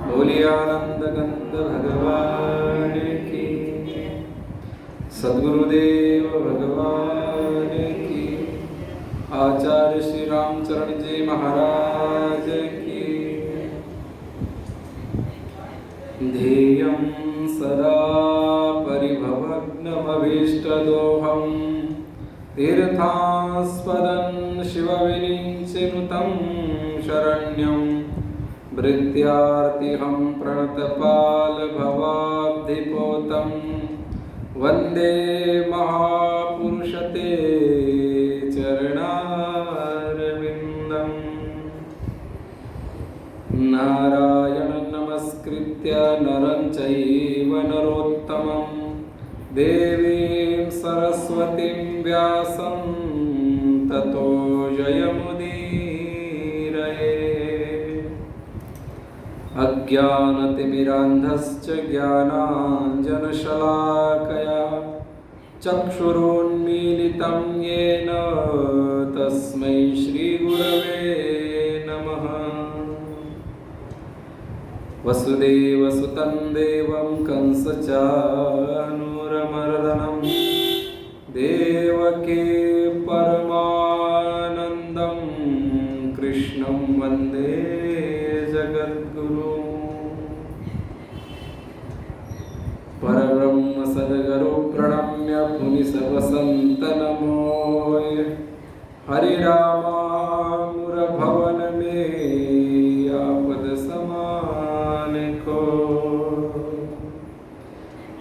बोलिए आनंद कंद भगवान की, सद्गुरुदेव भगवान की, आचार्य श्री रामचरण जी महाराज की। ध्येयं सदा परिभवग्नमभीष्टदोहं तीर्थास्पदं शिवविरिञ्चिनुतं शरण्यं भृत्यार्तिहं प्रणतपालभवाब्धिपोतं वन्दे महापुरुषते चरणारविन्दम्। नारायणं नमस्कृत्य नरं चैव नरोत्तमं देवीं सरस्वतीं व्यासं ततो जयमुदीरये। अज्ञानतिमिरान्धश्च ज्ञानाञ्जनशलाकया चक्षुरुन्मीलितं येन तस्मै श्रीगुरवे नमः। वसुदेवसुतं देवं कंसचानूरमर्दनं देवकी परमानन्दं कृष्णं वन्दे जगद्गुरुं। परब्रह्म सद्गुरु प्रणम्य मुनिसवसन्तनमोय हरिरामामुरभवन में आपद समान को।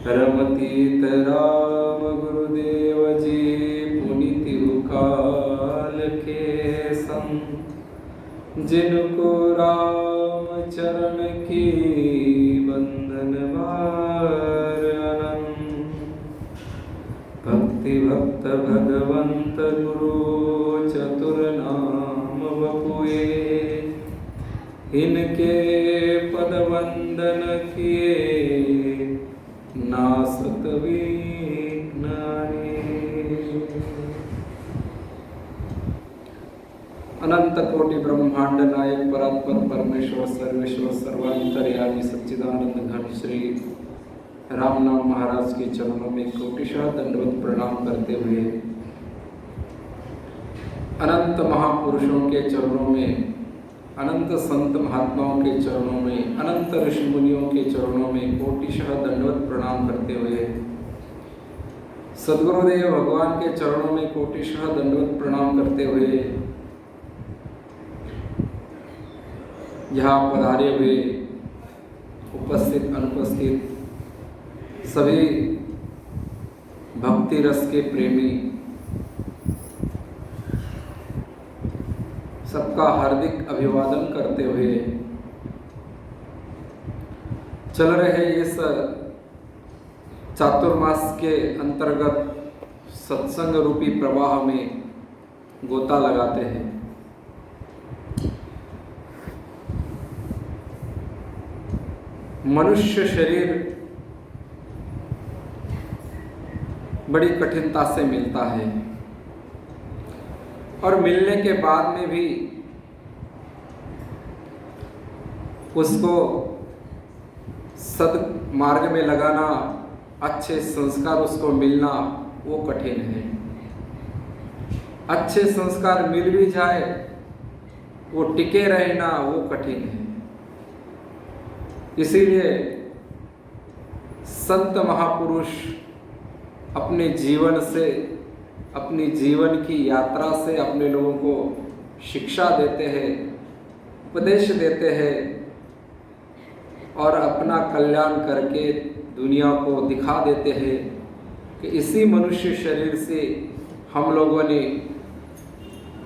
रमतीत राम गुरुदेव जी पुनीति काल के संग, जिनको राम चरण की बंधन भार अनंत। भक्ति भक्त भगवंत गुरु चतुर नाम वपुए, इनके पद वंदन किए नासत विघ्नानि। अनंत कोटि ब्रह्मांड नायक परात्पर परमेश्वर सर्वेश्वर सर्वांतर्यामी सच्चिदानंद घन श्री राम नाम महाराज के चरणों में कोटिशः दंडवत प्रणाम करते हुए, अनंत महापुरुषों के चरणों में, अनंत संत महात्माओं के चरणों में, अनंत ऋषि मुनियों के चरणों में कोटिशः दंडवत प्रणाम करते हुए, सद्गुरुदेव भगवान के चरणों में कोटिशः दंडवत प्रणाम करते हुए, यहाँ पधारे हुए उपस्थित अनुपस्थित सभी भक्ति रस के प्रेमी, सबका हार्दिक अभिवादन करते हुए चल रहे इस चातुर्मास के अंतर्गत सत्संग रूपी प्रवाह में गोता लगाते हैं। मनुष्य शरीर बड़ी कठिनता से मिलता है और मिलने के बाद में भी उसको सद मार्ग में लगाना, अच्छे संस्कार उसको मिलना वो कठिन है। अच्छे संस्कार मिल भी जाए, वो टिके रहना वो कठिन है। इसीलिए संत महापुरुष अपने जीवन से, अपनी जीवन की यात्रा से अपने लोगों को शिक्षा देते हैं, उपदेश देते हैं और अपना कल्याण करके दुनिया को दिखा देते हैं कि इसी मनुष्य शरीर से हम लोगों ने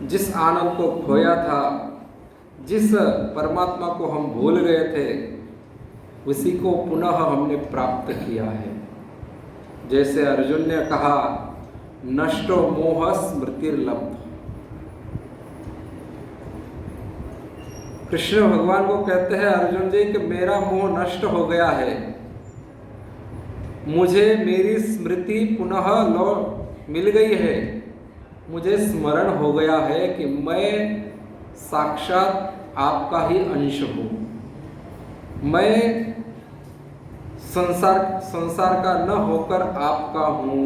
जिस आनंद को खोया था, जिस परमात्मा को हम भूल गए थे, उसी को पुनः हमने प्राप्त किया है। जैसे अर्जुन ने कहा, नष्टो मोह स्मृतिर्लब्ध। कृष्ण भगवान को कहते हैं अर्जुन जी कि मेरा मोह नष्ट हो गया है, मुझे मेरी स्मृति पुनः मिल गई है, मुझे स्मरण हो गया है कि मैं साक्षात आपका ही अंश हूँ। मैं संसार का न होकर आपका हूँ।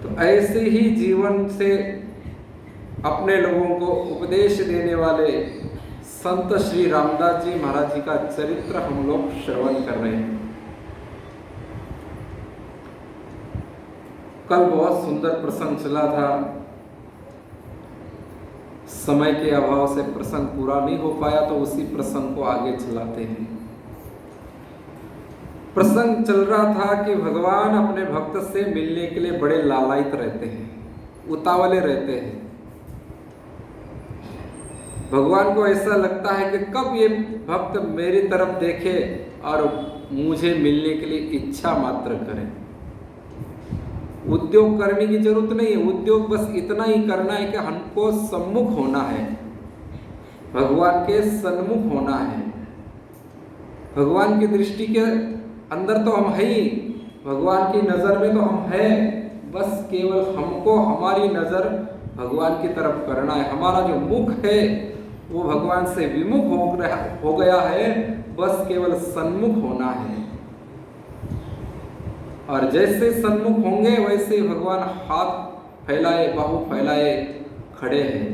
तो ऐसे ही जीवन से अपने लोगों को उपदेश देने वाले संत श्री रामदास जी महाराज जी का चरित्र हम लोग श्रवण कर रहे हैं। कल बहुत सुंदर प्रसंग चला था। समय के अभाव से प्रसंग पूरा नहीं हो पाया, तो उसी प्रसंग को आगे चलाते हैं। प्रसंग चल रहा था कि भगवान अपने भक्त से मिलने के लिए बड़े लालायित रहते हैं, उतावले रहते हैं। भगवान को ऐसा लगता है कि कब ये भक्त मेरी तरफ देखे और मुझे मिलने के लिए इच्छा मात्र करे। उद्योग करने की जरूरत नहीं है, उद्योग बस इतना ही करना है कि हमको सम्मुख होना है, भगवान के सन्मुख होना है। भगवान की दृष्टि के अंदर तो हम है ही, भगवान की नज़र में तो हम है, बस केवल हमको हमारी नज़र भगवान की तरफ करना है। हमारा जो मुख है वो भगवान से विमुख हो गया है, बस केवल सन्मुख होना है। और जैसे सन्मुख होंगे वैसे ही भगवान हाथ फैलाए, बाहु फैलाए खड़े हैं।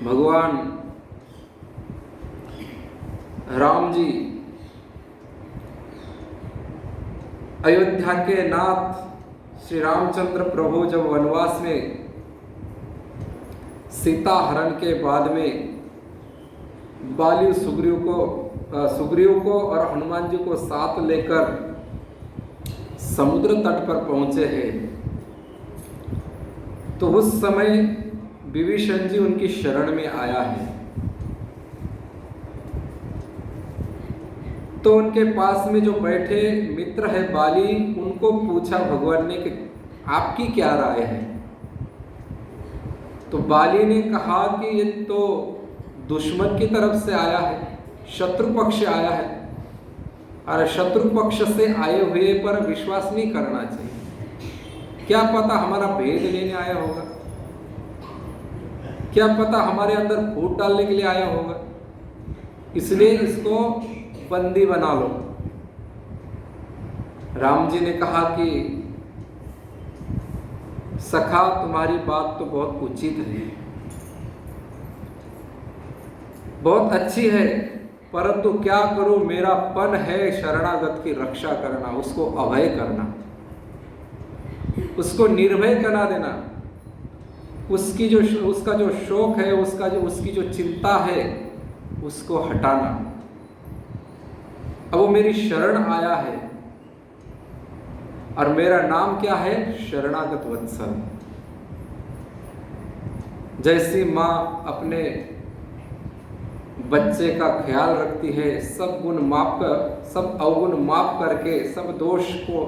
भगवान राम जी अयोध्या के नाथ श्री रामचंद्र प्रभु जब वनवास में सीता हरण के बाद में बाली सुग्रीव को और हनुमान जी को साथ लेकर समुद्र तट पर पहुंचे हैं, तो उस समय विभीषण जी उनकी शरण में आया है। तो उनके पास में जो बैठे मित्र है बाली, उनको पूछा भगवान ने कि आपकी क्या राय है। तो बाली ने कहा कि ये तो दुश्मन की तरफ से आया है, शत्रु पक्ष से आया है, और शत्रु पक्ष से आए हुए पर विश्वास नहीं करना चाहिए। क्या पता हमारा भेद लेने आया होगा, क्या पता हमारे अंदर फूट डालने के लिए आया होगा, इसलिए इसको बंदी बना लो। राम जी ने कहा कि सखा तुम्हारी बात तो बहुत उचित है, बहुत अच्छी है, परंतु क्या करूं, मेरा पन है शरणागत की रक्षा करना, उसको अभय करना, उसको निर्भय करा देना, उसका जो शोक है, उसकी जो चिंता है, उसको हटाना। अब वो मेरी शरण आया है और मेरा नाम क्या है, शरणागत वत्सल। जैसी माँ अपने बच्चे का ख्याल रखती है, सब अवगुण माप करके, सब दोष को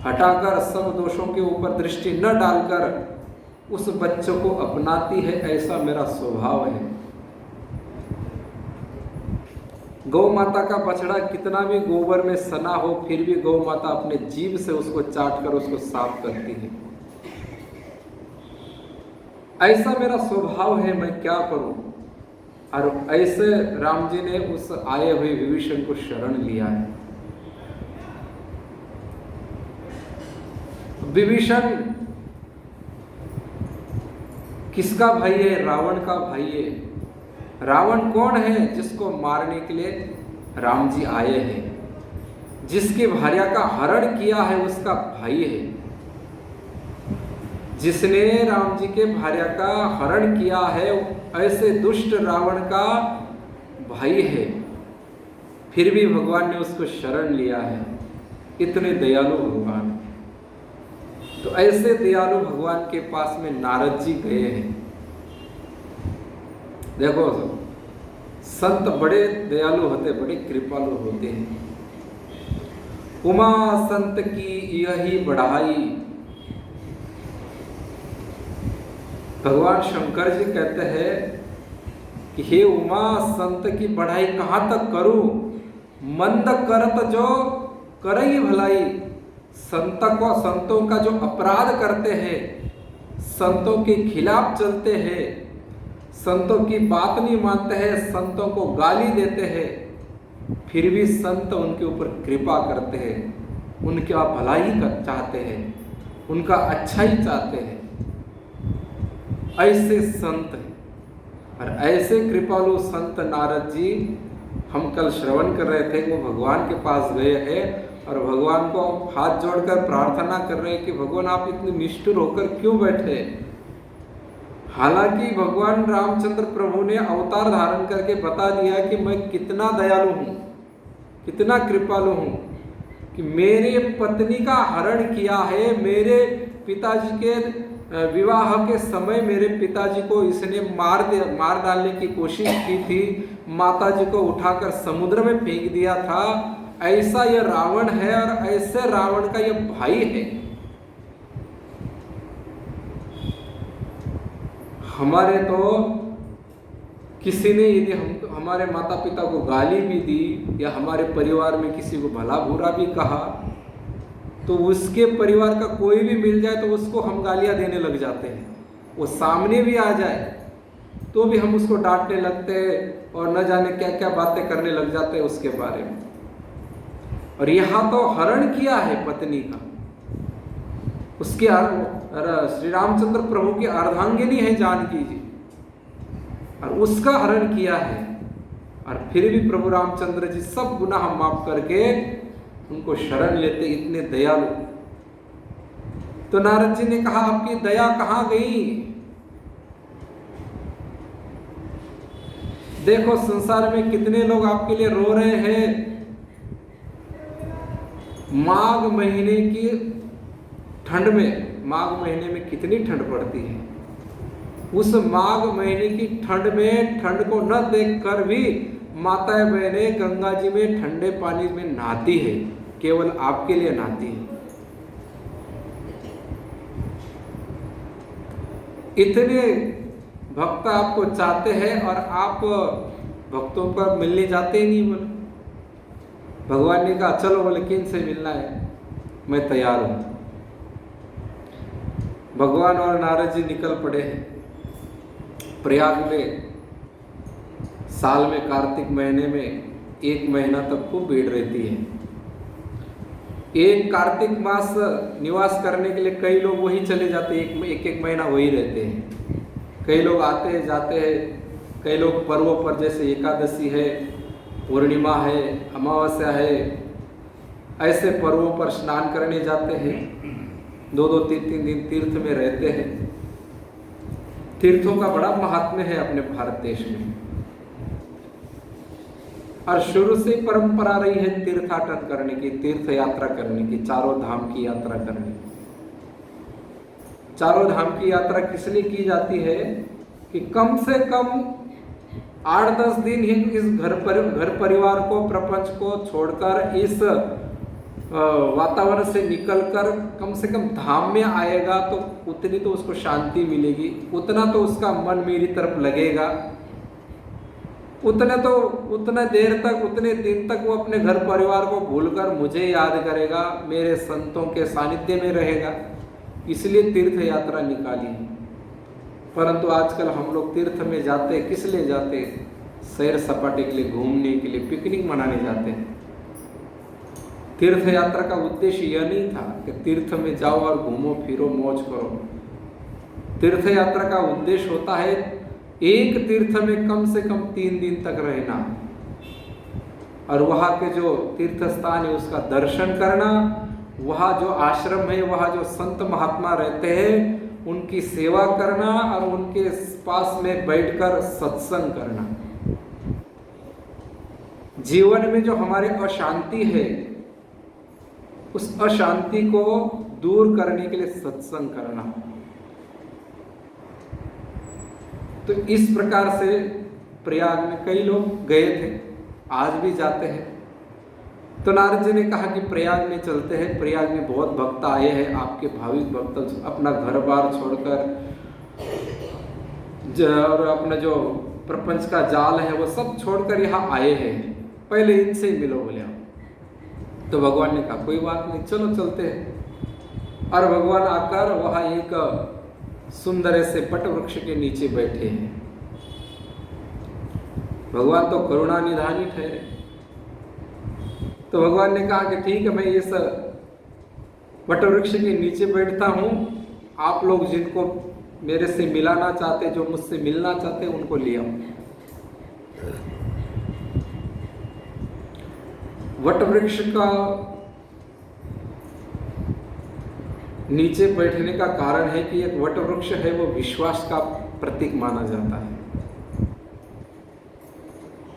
हटाकर, सब दोषों के ऊपर दृष्टि न डालकर उस बच्चों को अपनाती है, ऐसा मेरा स्वभाव है। गौ माता का बछड़ा कितना भी गोबर में सना हो, फिर भी गौ माता अपने जीभ से उसको चाट कर उसको साफ करती है। ऐसा मेरा स्वभाव है, मैं क्या करूं। और ऐसे राम जी ने उस आए हुए विभीषण को शरण लिया है। विभीषण किसका भाई है, रावण का भाई है। रावण कौन है, जिसको मारने के लिए राम जी आए हैं, जिसकी भार्या का हरण किया है उसका भाई है, जिसने राम जी के भार्या का हरण किया है, ऐसे दुष्ट रावण का भाई है, फिर भी भगवान ने उसको शरण लिया है। इतने दयालु भगवान। तो ऐसे दयालु भगवान के पास में नारद जी गए हैं। देखो, संत बड़े दयालु होते, बड़े कृपालु होते हैं। उमा संत की यही बढ़ाई। भगवान शंकर जी कहते हैं कि हे उमा, संत की बढ़ाई कहाँ तक करूं, मंद करत जो करई भलाई। संतों का जो अपराध करते हैं, संतों के खिलाफ चलते हैं, संतों की बात नहीं मानते हैं, संतों को गाली देते हैं, फिर भी संत उनके ऊपर कृपा करते हैं, उनका भलाई चाहते हैं, उनका अच्छा ही चाहते हैं। ऐसे संत हैं और ऐसे कृपालु संत नारद जी हम कल श्रवण कर रहे थे, वो भगवान के पास गए हैं और भगवान को हाथ जोड़कर प्रार्थना कर रहे हैं कि भगवान आप इतने निष्ठुर होकर क्यों बैठे। हालांकि भगवान रामचंद्र प्रभु ने अवतार धारण करके बता दिया कि मैं कितना दयालु हूँ, कितना कृपालु हूँ, कि मेरे पत्नी का हरण किया है, मेरे पिताजी के विवाह के समय मेरे पिताजी को इसने मार डालने की कोशिश की थी, माताजी को उठाकर समुद्र में फेंक दिया था। ऐसा यह रावण है और ऐसे रावण का यह भाई है। हमारे तो किसी ने यदि हमारे माता पिता को गाली भी दी या हमारे परिवार में किसी को भला बुरा भी कहा, तो उसके परिवार का कोई भी मिल जाए तो उसको हम गालियां देने लग जाते हैं। वो सामने भी आ जाए तो भी हम उसको डांटने लगते हैं और न जाने क्या क्या बातें करने लग जाते हैं उसके बारे में। और यहाँ तो हरण किया है पत्नी का, उसके श्री रामचंद्र प्रभु की अर्धांगिनी है जानकी जी, और उसका हरण किया है। और फिर भी प्रभु रामचंद्र जी सब गुनाह माफ करके उनको शरण लेते, इतने दयालु। तो नारद जी ने कहा आपकी दया कहाँ गई? देखो संसार में कितने लोग आपके लिए रो रहे हैं। माघ महीने की ठंड में, माघ महीने में कितनी ठंड पड़ती है, उस माघ महीने की ठंड में ठंड को न देखकर भी माताएं बहनें गंगा जी में ठंडे पानी में नहाती है, केवल आपके लिए नहाती है। इतने भक्त आपको चाहते हैं और आप भक्तों पर मिलने जाते ही नहीं। बोले भगवान ने कहा चलो, बोले किन से मिलना है, मैं तैयार हूं। भगवान और नारद जी निकल पड़े हैं। प्रयाग में साल में कार्तिक महीने में 1 महीना तक खूब भीड़ रहती है। एक कार्तिक मास निवास करने के लिए कई लोग वही चले जाते हैं, एक महीना वही रहते हैं। कई लोग आते हैं जाते हैं, कई लोग पर्वों पर जैसे एकादशी है, पूर्णिमा है, अमावस्या है, ऐसे पर्वों पर स्नान करने जाते हैं। 2-2 3-3 दिन तीर्थ में रहते हैं। तीर्थों का बड़ा महात्म्य है अपने भारत देश में, और शुरू से परंपरा रही है तीर्थाटन करने की, तीर्थ यात्रा करने की, चारों धाम की यात्रा करने की। चारों धाम की यात्रा किस लिए की जाती है कि कम से कम 8-10 दिन ही इस घर परिवार को, प्रपंच को छोड़कर, इस वातावरण से निकलकर कम से कम धाम में आएगा तो उतनी तो उसको शांति मिलेगी, उतना तो उसका मन मेरी तरफ लगेगा, उतने देर तक, उतने दिन तक वो अपने घर परिवार को भूलकर मुझे याद करेगा, मेरे संतों के सानिध्य में रहेगा। इसलिए तीर्थ यात्रा निकाली है। परंतु आजकल हम लोग तीर्थ में जाते किस लिए जाते? सैर सपाटे के लिए, घूमने के लिए, पिकनिक मनाने जाते हैं। तीर्थ यात्रा का उद्देश्य यह नहीं था कि तीर्थ में जाओ और घूमो फिरो मौज करो। तीर्थ यात्रा का उद्देश्य होता है एक तीर्थ में कम से कम 3 दिन तक रहना और वहाँ के जो तीर्थ स्थान है उसका दर्शन करना, वहाँ जो आश्रम है, वहाँ जो संत महात्मा रहते हैं उनकी सेवा करना और उनके पास में बैठकर सत्संग करना। जीवन में जो हमारे अशांति है उस अशांति को दूर करने के लिए सत्संग करना। तो इस प्रकार से प्रयाग में कई लोग गए थे, आज भी जाते हैं। तो नारद जी ने कहा कि प्रयाग में चलते हैं, प्रयाग में बहुत भक्त आए हैं, आपके भाविक भक्त अपना घर बार छोड़कर और अपना जो प्रपंच का जाल है वो सब छोड़कर यहाँ आए हैं, पहले इनसे मिलो बोले आप। तो भगवान ने कहा कोई बात नहीं, चलो चलते हैं। और भगवान आकर वहाँ एक सुंदर ऐसे वट वृक्ष के नीचे बैठे हैं। भगवान तो करुणा निधान ही ठहरे। तो भगवान ने कहा कि ठीक है, मैं ये सब वट वृक्ष के नीचे बैठता हूँ, आप लोग जिनको मेरे से मिलाना चाहते, जो मुझसे मिलना चाहते, उनको ले आओ। वट वृक्ष का नीचे बैठने का कारण है कि एक वट वृक्ष है वो विश्वास का प्रतीक माना जाता है।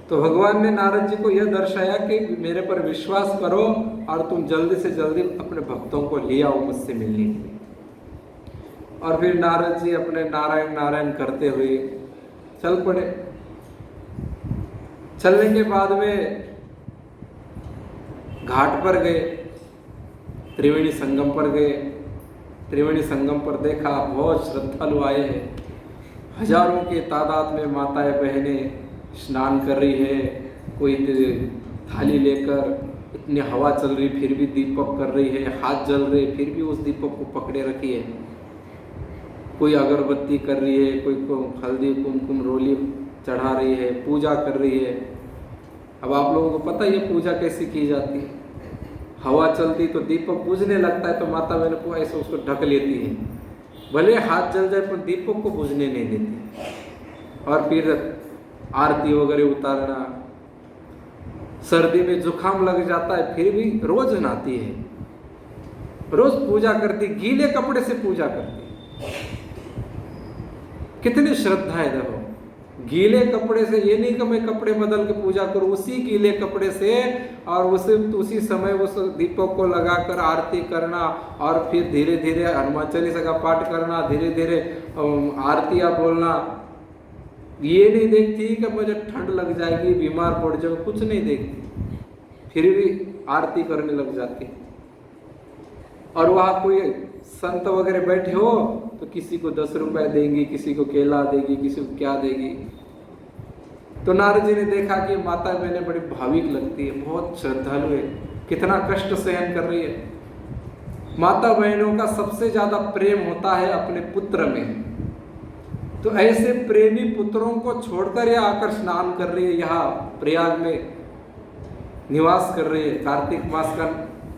तो भगवान ने नारद जी को यह दर्शाया कि मेरे पर विश्वास करो और तुम जल्दी से जल्दी अपने भक्तों को ले आओ मुझसे मिलने के लिए। और फिर नारद जी अपने नारायण नारायण करते हुए चल पड़े। चलने के बाद में घाट पर गए, त्रिवेणी संगम पर गए। त्रिवेणी संगम पर देखा बहुत श्रद्धालु आए हैं, हजारों के तादाद में माताएं बहनें स्नान कर रही है। कोई थाली लेकर, इतनी हवा चल रही फिर भी दीपक कर रही है, हाथ जल रहे फिर भी उस दीपक को पकड़े रखी है। कोई अगरबत्ती कर रही है, कोई हल्दी कुमकुम रोली चढ़ा रही है, पूजा कर रही है। अब आप लोगों को पता है ये पूजा कैसी की जाती है। हवा चलती तो दीपक बुझने लगता है, तो माता बहन को ऐसे उसको ढक लेती है, भले हाथ जल जाए पर दीपक को बुझने नहीं देती। और फिर आरती वगैरह उतारना। सर्दी में जुकाम लग जाता है फिर भी रोज नहाती है, रोज पूजा करती, गीले कपड़े से पूजा करती। कितनी श्रद्धा है देखो, गीले कपड़े से। ये नहीं कि मैं कपड़े बदल के पूजा करूं, उसी गीले कपड़े से और उसी समय उस दीपक को लगाकर आरती करना और फिर धीरे धीरे हनुमान चालीसा का पाठ करना, धीरे धीरे आरतियां बोलना। ये नहीं देखती कि मुझे ठंड लग जाएगी, बीमार पड़ जाऊं, कुछ नहीं देखती, फिर भी आरती करने लग जाती। और वहाँ कोई संत वगैरह बैठे हो तो किसी को 10 रुपए देंगी, किसी को केला देगी, किसी को क्या देगी। तो नारद जी ने देखा कि माता बहने बड़ी भाविक लगती है, बहुत श्रद्धालु है, कितना कष्ट सहन कर रही है। माता बहनों का सबसे ज्यादा प्रेम होता है अपने पुत्र में। तो ऐसे प्रेमी पुत्रों को छोड़कर यह आकर स्नान कर रही है, यहाँ प्रयाग में निवास कर रही है, कार्तिक मास का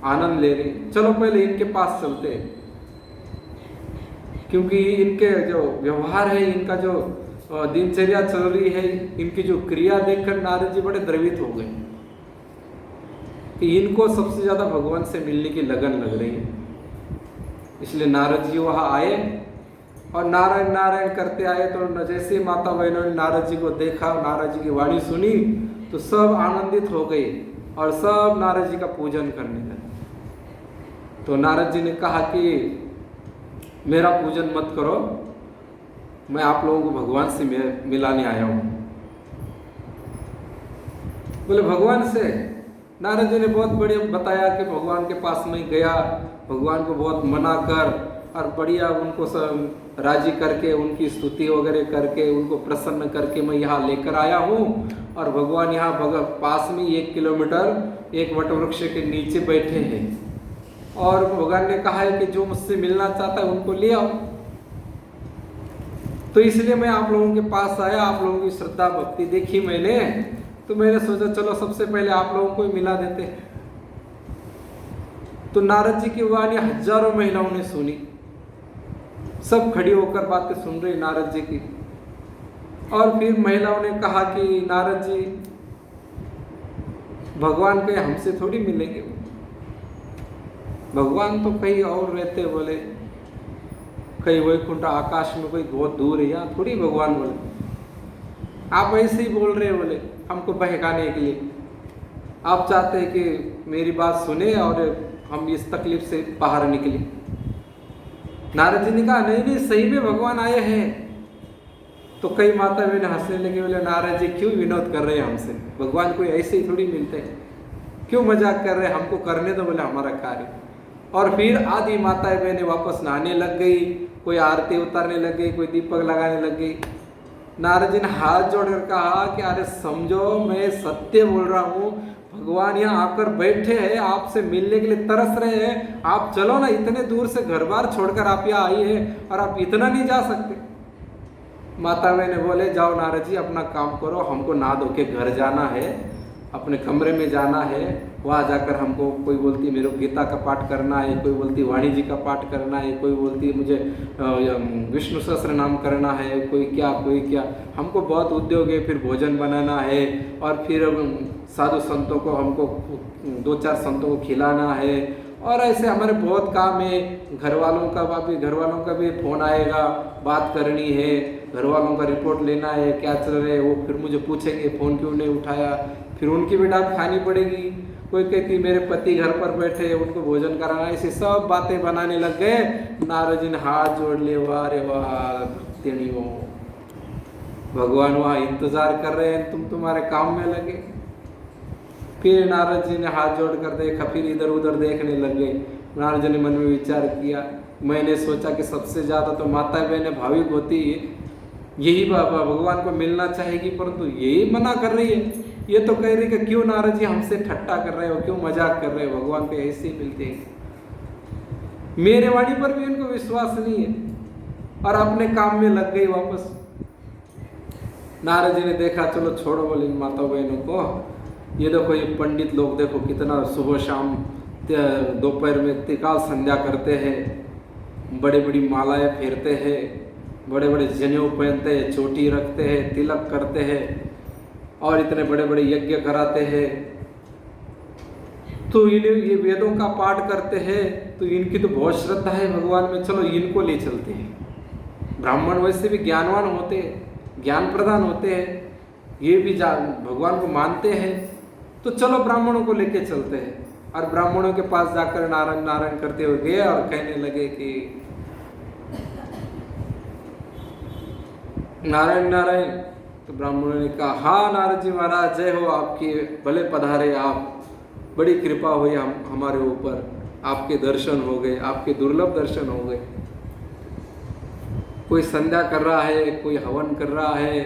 आनंद ले रही। चलो पहले इनके पास चलते हैं, क्योंकि इनके जो व्यवहार है, इनका जो दिनचर्या चल रही है, इनकी जो क्रिया देखकर नारद जी बड़े द्रवित हो गए कि इनको सबसे ज्यादा भगवान से मिलने की लगन लग रही है। इसलिए नारद जी वहां आए और नारायण नारायण करते आए। तो जैसे माता बहनों ने नारद जी को देखा, नारद जी की वाणी सुनी, तो सब आनंदित हो गए और सब नारद जी का पूजन करने लगे। तो नारद जी ने कहा कि मेरा पूजन मत करो, मैं आप लोगों को भगवान से मिलाने आया हूँ। बोले भगवान से? नारद जी ने बहुत बढ़िया बताया कि भगवान के पास में गया, भगवान को बहुत मना कर और बढ़िया उनको सब राजी करके, उनकी स्तुति वगैरह करके, उनको प्रसन्न करके मैं यहाँ लेकर आया हूँ। और भगवान यहाँ पास में 1 किलोमीटर एक वट वृक्ष के नीचे बैठे हैं और भगवान ने कहा है कि जो मुझसे मिलना चाहता है उनको ले आओ। तो इसलिए मैं आप लोगों के पास आया, आप लोगों की श्रद्धा भक्ति देखी मैंने, तो मैंने सोचा चलो सबसे पहले आप लोगों को ही मिला देते हैं। तो नारद जी की वाणी हजारों महिलाओं ने सुनी, सब खड़ी होकर बातें सुन रही नारद जी की। और फिर महिलाओं ने कहा कि नारद जी भगवान कहीं हमसे थोड़ी मिलेंगे, भगवान तो कहीं और रहते, बोले कहीं वैकुंठ आकाश में कोई बहुत दूर है, यहाँ थोड़ी भगवान। बोले आप ऐसे ही बोल रहे, बोले हमको बहकाने के लिए। आप चाहते हैं कि मेरी बात सुने और हम इस तकलीफ से बाहर निकले। नारद जी ने कहा नहीं नहीं, सही में भगवान आए हैं। तो कई माता बहन हंसने लगे, बोले नारद जी क्यों विनोद कर रहे हैं हमसे, भगवान कोई ऐसे ही थोड़ी मिलते हैं, क्यों मजाक कर रहे हैं, हमको करने दो, बोले हमारा कार्य। और फिर आधी माताएं बहनें वापस नहाने लग गई, कोई आरती उतारने लग गई, कोई दीपक लगाने लग गई। नारद जी ने हाथ जोड़कर कहा कि अरे समझो मैं सत्य बोल रहा हूँ, भगवान यहाँ आकर बैठे हैं, आपसे मिलने के लिए तरस रहे हैं। आप चलो ना, इतने दूर से घर बार छोड़कर आप यहाँ आई है और आप इतना नहीं जा सकते। माता बहन बोले जाओ नारद जी अपना काम करो, हमको नहा धो के घर जाना है, अपने कमरे में जाना है। वहाँ जाकर हमको, कोई बोलती मेरे को गीता का पाठ करना है, कोई बोलती वाणी जी का पाठ करना है, कोई बोलती मुझे विष्णु सहस्त्र नाम करना है, कोई क्या। हमको बहुत उद्योग है, फिर भोजन बनाना है और फिर साधु संतों को, हमको 2-4 संतों को खिलाना है और ऐसे हमारे बहुत काम है। घर वालों का भी फ़ोन आएगा, बात करनी है, घर वालों का रिपोर्ट लेना है, क्या चल रहा है। वो फिर मुझे पूछेंगे फ़ोन क्यों नहीं उठाया, फिर उनकी भी डांट खानी पड़ेगी। कोई कहती मेरे पति घर पर बैठे, उनको भोजन कराना, ऐसी सब बातें बनाने लग गए। नारद जी ने हाथ जोड़ लिए, वाह रे वाह तेणियों, भगवान वहाँ इंतजार कर रहे हैं, तुम तुम्हारे काम में लगे। फिर नारद जी ने हाथ जोड़ कर देखा, फिर इधर उधर देखने लग गए। नारद जी ने मन में विचार किया, मैंने सोचा कि सबसे ज़्यादा तो माता बहनें भाविक होती है, यही भगवान को मिलना चाहेगी, परंतु यही मना कर रही है। ये तो कह रही कि क्यों नारद जी हमसे ठट्टा कर रहे हो, क्यों मजाक कर रहे हो, भगवान को ऐसे ही मिलते हैं। मेरे वाणी पर भी उनको विश्वास नहीं है और अपने काम में लग गई वापस। नारद जी ने देखा चलो छोड़ो, बोले इन माता बहनों को। ये देखो ये पंडित लोग देखो कितना सुबह शाम दोपहर में त्रिकाल संध्या करते हैं, बड़ी बड़ी मालाएं फेरते हैं, बड़े बड़े जनेऊ पहनते हैं, चोटी रखते हैं, तिलक करते हैं और इतने बड़े बड़े यज्ञ कराते हैं। तो ये वेदों का पाठ करते हैं, तो इनकी तो बहुत श्रद्धा है भगवान में, चलो इनको ले चलते हैं। ब्राह्मण वैसे भी ज्ञानवान होते हैं, ज्ञान प्रदान होते हैं, ये भी भगवान को मानते हैं, तो चलो ब्राह्मणों को लेके चलते हैं। और ब्राह्मणों के पास जाकर नारायण नारायण करते हुए गए और कहने लगे कि नारायण नारायण। तो ब्राह्मणों ने कहा हाँ नारद जी महाराज जय हो, आपकी भले पधारे, आप बड़ी कृपा हुई हमारे ऊपर, आपके दर्शन हो गए, आपके दुर्लभ दर्शन हो गए। कोई संध्या कर रहा है, कोई हवन कर रहा है,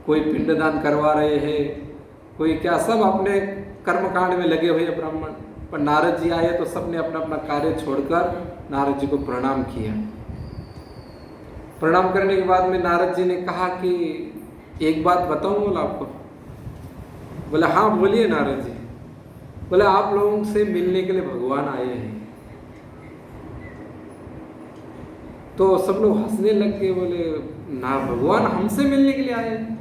कोई पिंडदान करवा रहे हैं, कोई क्या, सब अपने कर्मकांड में लगे हुए ब्राह्मण। पर नारद जी आए तो सबने अपना अपना कार्य छोड़कर नारद जी को प्रणाम किया। प्रणाम करने के बाद में नारद जी ने कहा कि एक बात बताऊं बोला आपको। बोला हाँ बोलिए नारद जी। बोले आप लोगों से मिलने के लिए भगवान आए हैं। तो सब लोग हंसने लग गए, बोले ना भगवान हमसे मिलने के लिए आए हैं?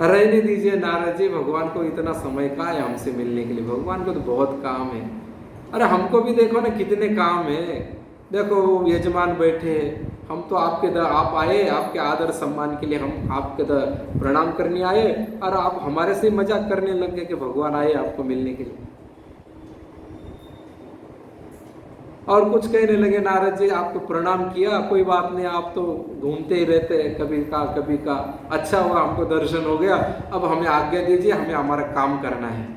रहने दीजिए नारद जी, भगवान को इतना समय का है हमसे मिलने के लिए, भगवान को तो बहुत काम है। अरे हमको भी देखो ना कितने काम है, देखो वो यजमान बैठे हैं, हम तो आप आए आपके आदर सम्मान के लिए, हम आपके प्रणाम करने आए और आप हमारे से मजाक करने लग गए कि भगवान आए आपको मिलने के लिए। और कुछ कहने लगे नारद जी आपको प्रणाम किया, कोई बात नहीं, आप तो घूमते ही रहते हैं, कभी का अच्छा हुआ हमको दर्शन हो गया, अब हमें आज्ञा दीजिए, हमें हमारा काम करना है।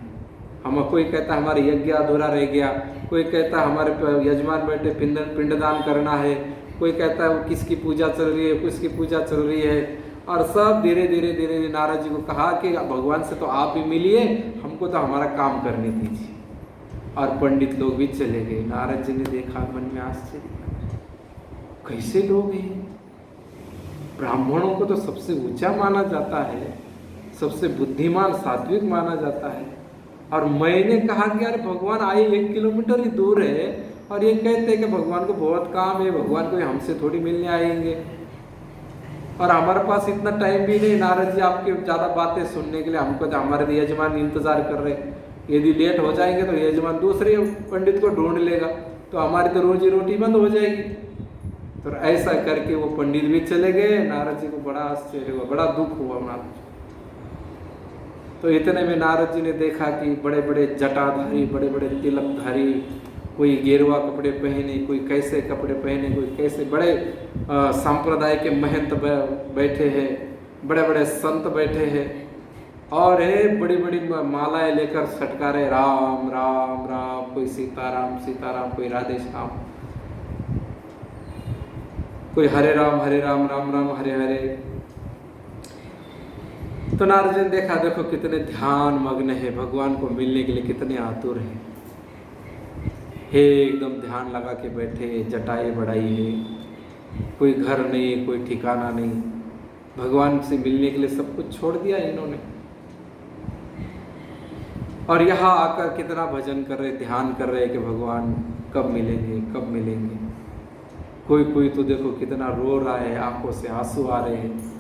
हम कोई कहता है हमारा यज्ञ अधूरा रह गया, कोई कहता है हमारे यजमान बैठे पिंडदान करना है, कोई कहता है वो किसकी पूजा चल रही है, किसकी पूजा चल रही है। और सब धीरे धीरे नारद जी को कहा कि भगवान से तो आप ही मिलिए, हमको तो हमारा काम करने दीजिए। और पंडित लोग भी चले गए। नारद जी ने देखा, मन में आश्चर्य, कैसे लोग हैं? ब्राह्मणों को तो सबसे ऊंचा माना जाता है, सबसे बुद्धिमान सात्विक माना जाता है, और मैंने कहा कि यार भगवान आए 1 किलोमीटर ही दूर है और ये कहते हैं कि भगवान को बहुत काम है, भगवान को हमसे थोड़ी मिलने आएंगे, और हमारे पास इतना टाइम भी नहीं नारद जी आपके ज़्यादा बातें सुनने के लिए। हमको तो हमारे यजमान इंतजार कर रहे हैं, यदि लेट हो जाएंगे तो यजमान दूसरे पंडित को ढूंढ लेगा, तो हमारी तो रोजी रोटी बंद हो जाएगी। तो ऐसा करके वो पंडित भी चले गए। नारद जी को बड़ा आश्चर्य हुआ, बड़ा दुख हुआ नारद जी। तो इतने में नारद जी ने देखा कि बड़े बड़े जटाधारी, बड़े बड़े तिलकधारी, कोई गेरुआ कपड़े पहने, कोई कैसे कपड़े पहने, कोई कैसे, बड़े संप्रदाय के महंत बैठे हैं, बड़े बड़े संत बैठे हैं, और बड़ी बड़ी मालाएं लेकर सटका रहे, राम राम राम, कोई सीताराम सीताराम, कोई राधे श्याम, कोई हरे राम राम राम हरे हरे। तो नारद जी ने देखा, देखो कितने ध्यान मग्न है, भगवान को मिलने के लिए कितने आतुर हैं। हे एकदम ध्यान लगा के बैठे, जटाएं बढ़ाई है, कोई घर नहीं, कोई ठिकाना नहीं, भगवान से मिलने के लिए सब कुछ छोड़ दिया इन्होंने। और यहाँ आकर कितना भजन कर रहे, ध्यान कर रहे कि भगवान कब मिलेंगे, कब मिलेंगे। कोई कोई तो देखो कितना रो रहा है, आंखों से आंसू आ रहे हैं।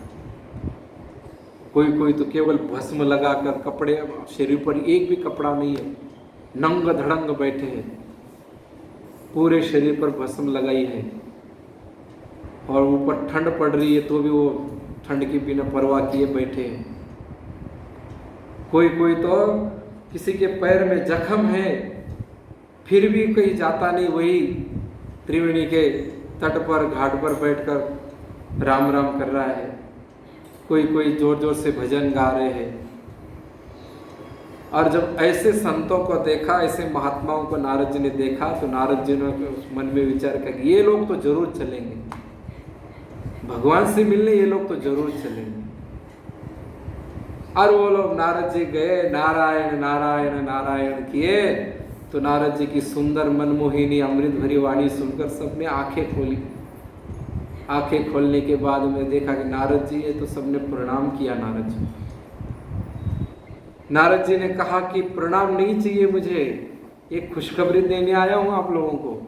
कोई कोई तो केवल भस्म लगाकर, कपड़े शरीर पर एक भी कपड़ा नहीं है, नंग धड़ंग बैठे हैं, पूरे शरीर पर भस्म लगाई है, और ऊपर ठंड पड़ रही है तो भी वो ठंड की बिना परवाह किए बैठे हैं। कोई कोई तो किसी के पैर में जख्म है, फिर भी कहीं जाता नहीं, वही त्रिवेणी के तट पर, घाट पर बैठकर राम राम कर रहा है। कोई कोई जोर जोर से भजन गा रहे हैं। और जब ऐसे संतों को देखा, ऐसे महात्माओं को नारद जी ने देखा, तो नारद जी ने उस मन में विचार किया, ये लोग तो जरूर चलेंगे, भगवान से मिलने ये लोग तो जरूर चलेंगे। और वो लोग, नारद जी गए, नारायण नारायण नारायण किए, तो नारद जी की सुंदर मनमोहिनी अमृत भरी वाणी सुनकर सबने आंखें खोली। आंखें खोलने के बाद में देखा कि नारद जी है, तो सबने प्रणाम किया नारद जी। नारद जी ने कहा कि प्रणाम नहीं चाहिए मुझे, एक खुशखबरी देने आया हूं आप लोगों को।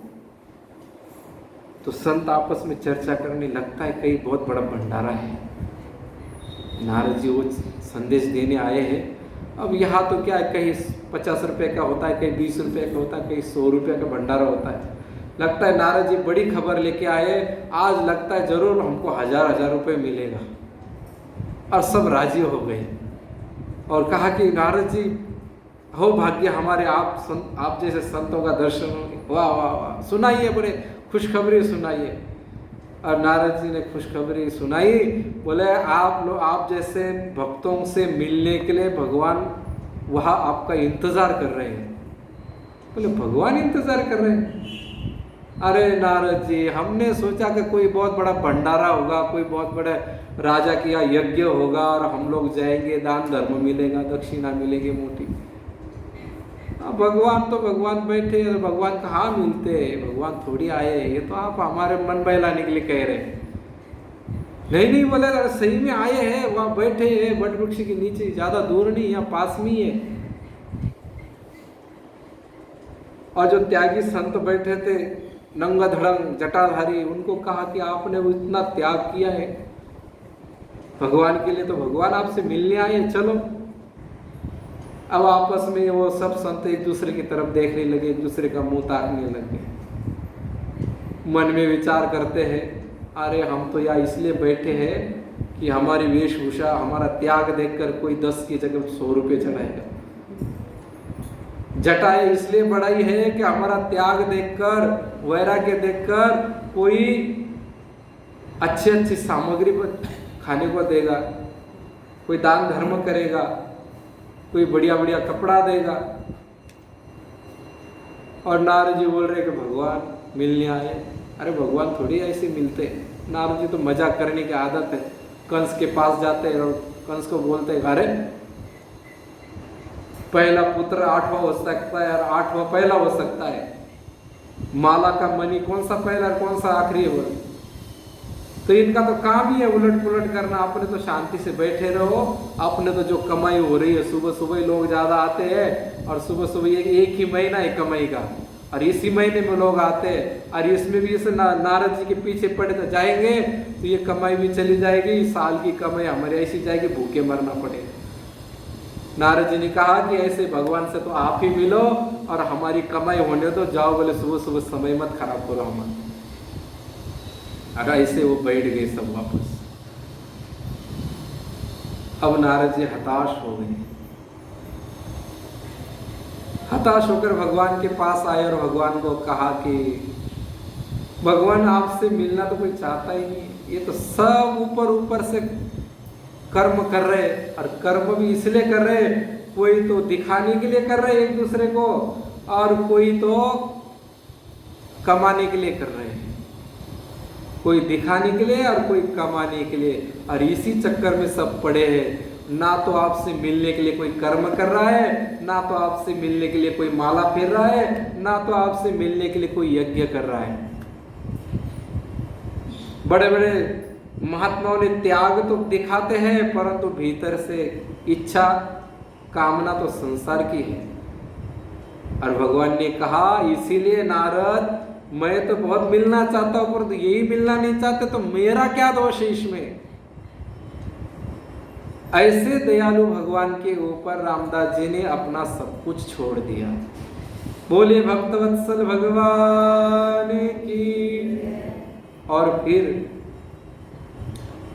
तो संत आपस में चर्चा करने, लगता है कहीं बहुत बड़ा भंडारा है, नारद जी वो संदेश देने आए हैं। अब यहाँ तो क्या है, कहीं 50 रुपए का होता है, कहीं 20 रुपए का होता है, कहीं 100 रुपए का भंडारा होता है। लगता है नारद जी बड़ी खबर लेके आए, आज लगता है जरूर हमको 1000 रुपए मिलेगा। और सब राजी हो गए और कहा कि नारद जी हो भाग्य हमारे, आप जैसे संतों का दर्शन हो, वाह वाह वाह, सुनाइए, बड़े खुशखबरी सुनाइए। और नारद जी ने खुशखबरी सुनाई, बोले आप जैसे भक्तों से मिलने के लिए भगवान वहाँ आपका इंतजार कर रहे हैं। बोले भगवान इंतजार कर रहे हैं? अरे नारद जी, हमने सोचा कि कोई बहुत बड़ा भंडारा होगा, कोई बहुत बड़ा राजा किया यज्ञ होगा और हम लोग जाएंगे, दान धर्म मिलेगा, दक्षिणा मिलेगी मोटी। भगवान तो भगवान बैठे, भगवान कहाँ मिलते हैं, भगवान थोड़ी आए, ये तो आप हमारे मन बहलाने के लिए कह रहे हैं। नहीं बोले, सही में आए हैं, वहाँ बैठे हैं वट वृक्ष के नीचे, ज्यादा दूर नहीं, यहाँ पास में ही है। और जो त्यागी संत बैठे थे, नंगा धड़ंग जटाधारी, उनको कहा कि आपने इतना त्याग किया है भगवान के लिए, तो भगवान आपसे मिलने आए, चलो। अब आपस में वो सब संत एक दूसरे की तरफ देखने लगे, एक दूसरे का मुंह ताकने लगे। मन में विचार करते हैं, अरे हम तो यहाँ इसलिए बैठे हैं कि हमारी वेशभूषा, हमारा त्याग देखकर कोई 10 की जगह 100 रुपये चढ़ाएगा। जटाएं इसलिए बढ़ाई है कि हमारा त्याग देखकर, वैराग्य देखकर कोई अच्छी सामग्री पर खाने को देगा, कोई दान धर्म करेगा, कोई बढ़िया बढ़िया कपड़ा देगा। और नारद जी बोल रहे कि भगवान मिलने आए। अरे भगवान थोड़ी ऐसे मिलते हैं। नारद जी तो मजाक करने की आदत है। कंस के पास जाते हैं और कंस को बोलते हैं, अरे पहला पुत्र 8वां हो सकता है और 8वां पहला हो सकता है, माला का मणि कौन सा पहला और कौन सा आखिरी हो। तो इनका तो काम ही है उलट पुलट करना। अपने तो शांति से बैठे रहो, अपने तो जो कमाई हो रही है, सुबह सुबह लोग ज्यादा आते हैं और सुबह सुबह एक ही महीना है कमाई का, और इसी महीने में लोग आते हैं, और इसमें भी इसे नारद जी के पीछे पड़े तो जाएंगे तो ये कमाई भी चली जाएगी, साल की कमाई हमारी ऐसी जाएगी, भूखे मरना पड़ेगा। नारद जी ने कहा कि ऐसे भगवान से तो आप ही मिलो और हमारी कमाई होने दो, जाओ, बोले सुबह सुबह समय मत खराब करो हमारा। अरे ऐसे वो बैठ गए सब वापस। अब नारद जी हताश हो गए। हताश होकर भगवान के पास आए और भगवान को कहा कि भगवान आपसे मिलना तो कोई चाहता ही नहीं, ये तो सब ऊपर ऊपर से कर्म कर रहे, और कर्म भी इसलिए कर रहे, कोई तो दिखाने के लिए कर रहे एक दूसरे को, और कोई तो कमाने के लिए कर रहे हैं। कोई दिखाने के लिए और कोई कमाने के लिए, और इसी चक्कर में सब पड़े हैं। ना तो आपसे मिलने के लिए कोई कर्म कर रहा है, ना तो आपसे मिलने के लिए कोई माला फेर रहा है, ना तो आपसे मिलने के लिए कोई यज्ञ कर रहा है। बड़े बड़े महात्माओं ने त्याग तो दिखाते हैं, परंतु भीतर से इच्छा कामना तो संसार की है। और भगवान ने कहा, इसीलिए नारद, मैं तो बहुत मिलना चाहता हूं, परंतु यही मिलना नहीं चाहते, तो मेरा क्या दोष है इसमें। ऐसे दयालु भगवान के ऊपर रामदास जी ने अपना सब कुछ छोड़ दिया। बोले भक्तवत्सल भगवान की। और फिर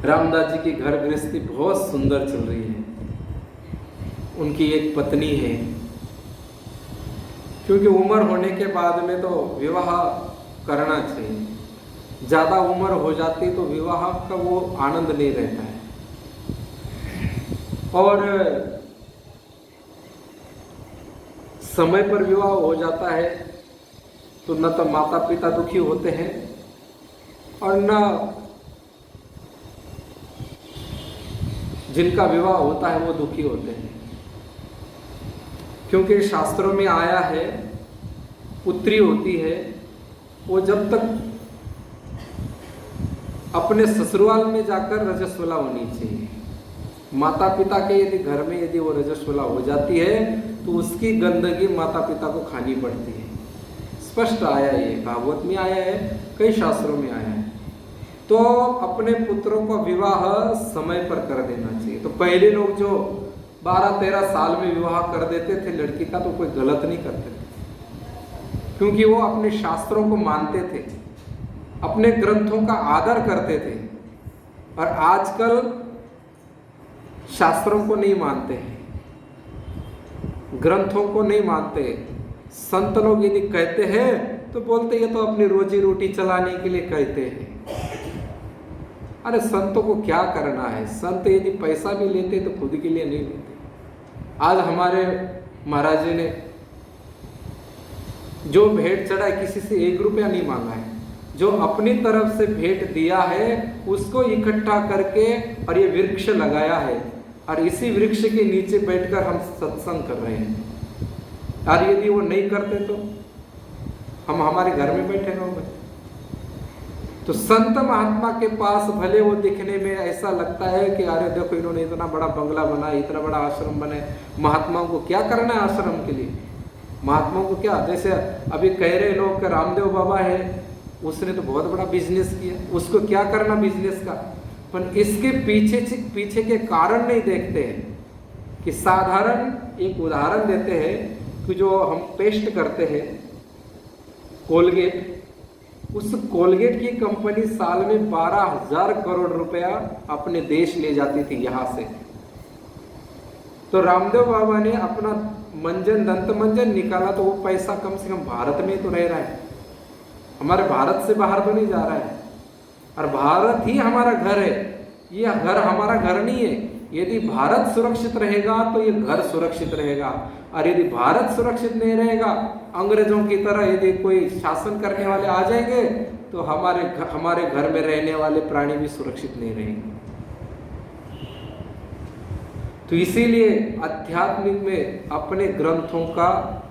रामदास जी की घर गृहस्थी बहुत सुंदर चल रही है। उनकी एक पत्नी है, क्योंकि उम्र होने के बाद में तो विवाह करना चाहिए। ज़्यादा उम्र हो जाती तो विवाह का वो आनंद नहीं रहता है। और समय पर विवाह हो जाता है तो न तो माता पिता दुखी होते हैं और न जिनका विवाह होता है वो दुखी होते हैं। क्योंकि शास्त्रों में आया है, पुत्री होती है वो जब तक अपने ससुराल में जाकर रजस्वला होनी चाहिए। माता पिता के यदि घर में यदि वो रजस्वला हो जाती है तो उसकी गंदगी माता पिता को खानी पड़ती है। स्पष्ट आया है, भागवत में आया है, कई शास्त्रों में आया है। तो अपने पुत्रों का विवाह समय पर कर देना चाहिए। तो पहले लोग जो 12-13 साल में विवाह कर देते थे लड़की का, तो कोई गलत नहीं करते थे, क्योंकि वो अपने शास्त्रों को मानते थे, अपने ग्रंथों का आदर करते थे। और आजकल शास्त्रों को नहीं मानते हैं, ग्रंथों को नहीं मानते। संत लोग यदि कहते हैं तो बोलते ये तो अपनी रोजी रोटी चलाने के लिए कहते हैं। अरे संतों को क्या करना है? संत यदि पैसा भी लेते तो खुद के लिए नहीं लेते। आज हमारे महाराज जी ने जो भेंट चढ़ाई किसी से 1 रुपया नहीं मांगा है। जो अपनी तरफ से भेंट दिया है उसको इकट्ठा करके और ये वृक्ष लगाया है, और इसी वृक्ष के नीचे बैठकर हम सत्संग कर रहे हैं। और यदि वो नहीं करते तो हम हमारे घर में बैठे रहोगे। तो संत महात्मा के पास भले वो दिखने में ऐसा लगता है कि अरे देखो इन्होंने इतना बड़ा बंगला बनाया, इतना बड़ा आश्रम बनाया, महात्माओं को क्या करना है आश्रम के लिए? महात्माओं को क्या, जैसे अभी कह रहे लोग कि रामदेव बाबा है, उसने तो बहुत बड़ा बिजनेस किया, उसको क्या करना बिजनेस का? पर इसके पीछे के कारण नहीं देखते हैं। कि साधारण एक उदाहरण देते हैं कि जो हम पेस्ट करते हैं कोलगेट, उस कोलगेट की कंपनी साल में 12,000 करोड़ रुपया अपने देश ले जाती थी यहाँ से। तो रामदेव बाबा ने अपना दंत मंजन निकाला तो वो पैसा कम से कम भारत में तो रह रहा है, हमारे भारत से बाहर तो नहीं जा रहा है। और भारत ही हमारा घर है, ये घर हमारा घर नहीं है। यदि भारत सुरक्षित रहेगा तो ये घर सुरक्षित रहेगा, और यदि भारत सुरक्षित नहीं रहेगा, अंग्रेजों की तरह यदि कोई शासन करने वाले आ जाएंगे तो हमारे घर में रहने वाले प्राणी भी सुरक्षित नहीं रहेंगे। तो इसीलिए आध्यात्मिक में अपने ग्रंथों का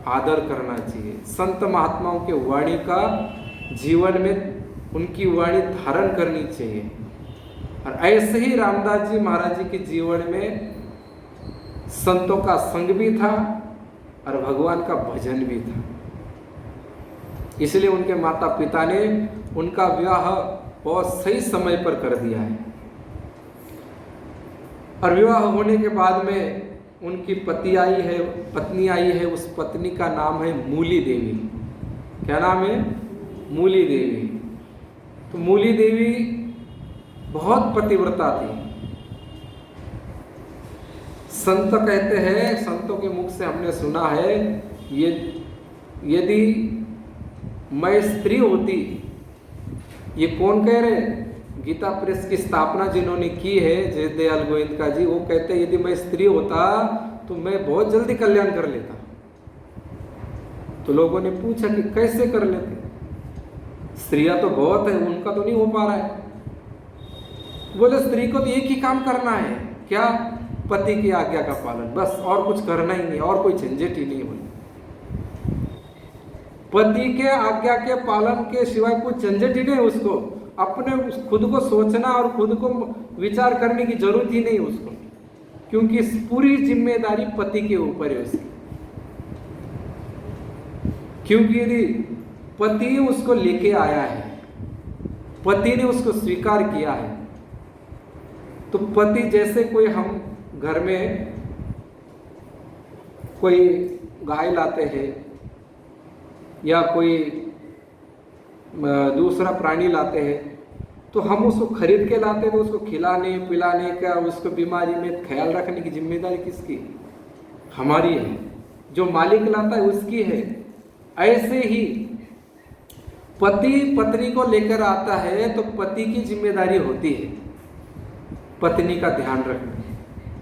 आदर करना चाहिए। संत महात्माओं के वाणी का जीवन में उनकी वाणी धारण करनी चाहिए। और ऐसे ही रामदास जी महाराज जी के जीवन में संतों का संग भी था और भगवान का भजन भी था। इसलिए उनके माता पिता ने उनका विवाह बहुत सही समय पर कर दिया है। और विवाह होने के बाद में उनकी पत्नी आई है, उस पत्नी का नाम है मूली देवी। क्या नाम है? मूली देवी। तो मूली देवी बहुत पतिव्रता थी। संत कहते हैं, संतों के मुख से हमने सुना है, ये यदि मैं स्त्री होती, ये कौन कह रहे? गीता प्रेस की स्थापना जिन्होंने की है जयदयाल गोविंद जी, वो कहते यदि मैं स्त्री होता तो मैं बहुत जल्दी कल्याण कर लेता। तो लोगों ने पूछा कि कैसे कर लेते? स्त्रियां तो बहुत है, उनका तो नहीं हो पा रहा है। बोले स्त्री को तो एक ही काम करना है, क्या? पति की आज्ञा का पालन, बस और कुछ करना ही नहीं, और कोई झंझट ही नहीं बोले। पति के आज्ञा के पालन के सिवाय कुछ झंझट ही नहीं उसको, अपने खुद को सोचना और खुद को विचार करने की जरूरत ही नहीं उसको, क्योंकि पूरी जिम्मेदारी पति के ऊपर है उसकी। क्योंकि यदि पति उसको लेके आया है, पति ने उसको स्वीकार किया है, तो पति जैसे कोई हम घर में कोई गाय लाते हैं या कोई दूसरा प्राणी लाते हैं, तो हम उसको खरीद के लाते हैं, तो उसको खिलाने पिलाने का, उसको बीमारी में ख्याल रखने की जिम्मेदारी किसकी? हमारी है। जो मालिक लाता है उसकी है। ऐसे ही पति पत्नी को लेकर आता है तो पति की जिम्मेदारी होती है पत्नी का ध्यान रखना,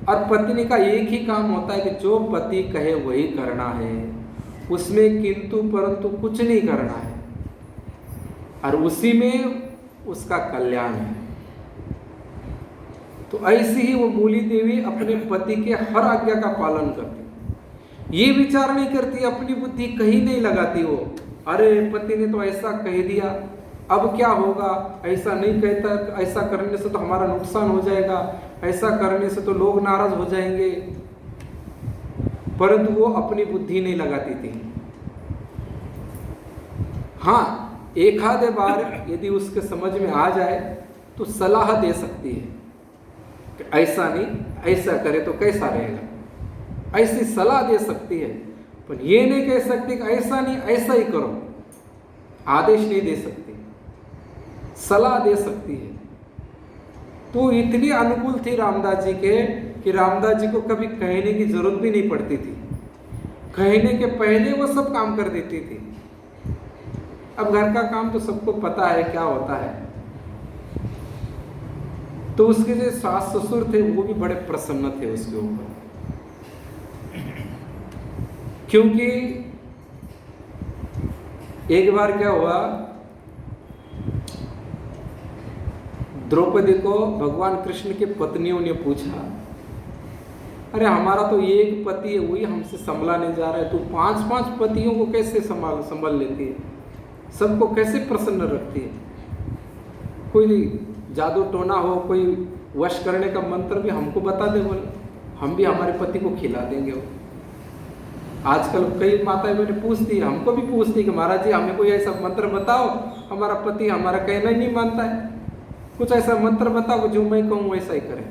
और पत्नी का एक ही काम होता है कि जो पति कहे वही करना है, उसमें किंतु परंतु कुछ नहीं करना है, और उसी में उसका कल्याण है। तो ऐसी ही वो मूली देवी अपने पति के हर आज्ञा का पालन करती, ये विचार नहीं करती, अपनी बुद्धि कहीं नहीं लगाती वो, अरे पति ने तो ऐसा कह दिया, अब क्या होगा, ऐसा नहीं कहता, ऐसा करने से तो हमारा नुकसान हो जाएगा, ऐसा करने से तो लोग नाराज हो जाएंगे, परंतु वो अपनी बुद्धि नहीं लगाती थी। हाँ, एक आधे बार यदि उसके समझ में आ जाए तो सलाह दे सकती है कि ऐसा नहीं, ऐसा करे तो कैसा रहेगा, ऐसी सलाह दे सकती है, पर ये नहीं कह सकती कि ऐसा नहीं ऐसा ही करो, आदेश नहीं दे सकती, सलाह दे सकती है। तो इतनी अनुकूल थी रामदास जी के कि रामदास जी को कभी कहने की जरूरत भी नहीं पड़ती थी, कहने के पहले वो सब काम कर देती थी। अब घर का काम तो सबको पता है क्या होता है, तो उसके जो सास ससुर थे वो भी बड़े प्रसन्न थे उसके ऊपर, क्योंकि एक बार क्या हुआ, द्रौपदी को भगवान कृष्ण की पत्नियों ने पूछा, अरे हमारा तो एक पति है, वही हमसे संभला नहीं जा रहा है, तू 5-5 पतियों को कैसे संभाल लेती है, सबको कैसे प्रसन्न रखती है, कोई जादू टोना हो, कोई वश करने का मंत्र भी हमको बता दे, बोले हम भी हमारे पति को खिला देंगे। वो आजकल कई माताएं मैंने पूछती है, हमको भी पूछती कि महाराज जी हमें कोई ऐसा मंत्र बताओ, हमारा पति हमारा कहना ही नहीं मानता है, कुछ ऐसा मंत्र बताओ जो मैं कहूँ वैसा ही करें।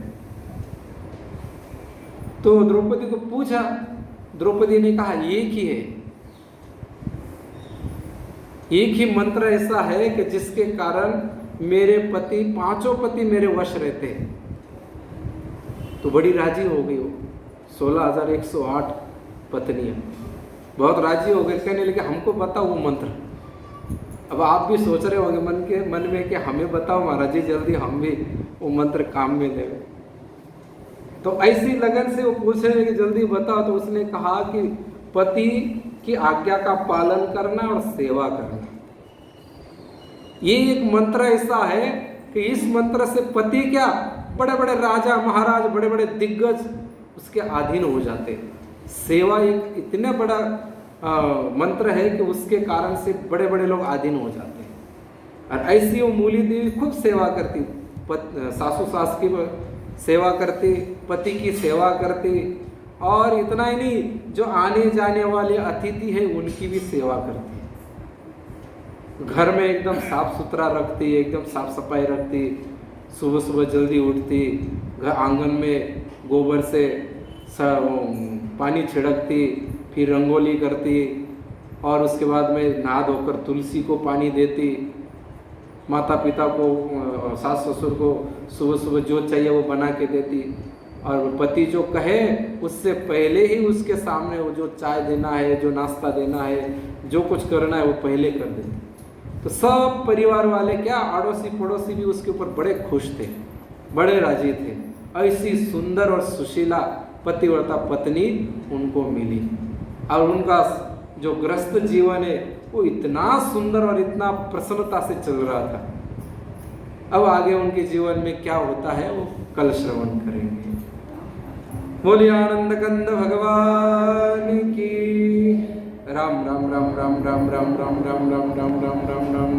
तो द्रौपदी को पूछा, द्रौपदी ने कहा एक ही है, एक ही मंत्र ऐसा है कि जिसके कारण मेरे पति 5 पति मेरे वश रहते हैं। तो बड़ी राजी हो गई, वो 16,108 पत्नियां बहुत राजी हो गए, कहने लगे हमको बताओ वो मंत्र। अब आप भी सोच रहे होंगे मन में कि हमें बताओ महाराज जी जल्दी, हम भी वो मंत्र काम में ले। तो ऐसी लगन से वो पूछ रहे कि जल्दी बताओ। तो उसने कहा कि पति की आज्ञा का पालन करना और सेवा करना, ये एक मंत्र ऐसा है कि इस मंत्र से पति क्या, बड़े बड़े राजा महाराज, बड़े बड़े दिग्गज उसके अधीन हो जाते। सेवा एक इतना बड़ा मंत्र है कि उसके कारण से बड़े बड़े लोग अधीन हो जाते हैं। और ऐसी वो मूली देवी खूब सेवा करती, सासू सास की सेवा करती, पति की सेवा करती, और इतना ही नहीं, जो आने जाने वाले अतिथि है उनकी भी सेवा करती। घर में एकदम साफ सुथरा रखती, एकदम साफ सफाई रखती, सुबह सुबह जल्दी उठती, घर आंगन में गोबर से पानी छिड़कती, फिर रंगोली करती, और उसके बाद में नहा धोकर तुलसी को पानी देती, माता पिता को, सास ससुर को सुबह सुबह जो चाहिए वो बना के देती, और पति जो कहे उससे पहले ही उसके सामने वो जो चाय देना है, जो नाश्ता देना है, जो कुछ करना है वो पहले कर देती। तो सब परिवार वाले क्या, अड़ोसी पड़ोसी भी उसके ऊपर बड़े खुश थे, बड़े राजी थे। ऐसी सुंदर और सुशीला पतिव्रता पत्नी उनको मिली, और उनका जो गृहस्थ जीवन है वो इतना सुंदर और इतना प्रसन्नता से चल रहा था। अब आगे उनके जीवन में क्या होता है वो कल श्रवण करेंगे। बोलिए आनंद कंद भगवान की। राम राम राम राम राम राम राम राम राम राम राम राम राम राम।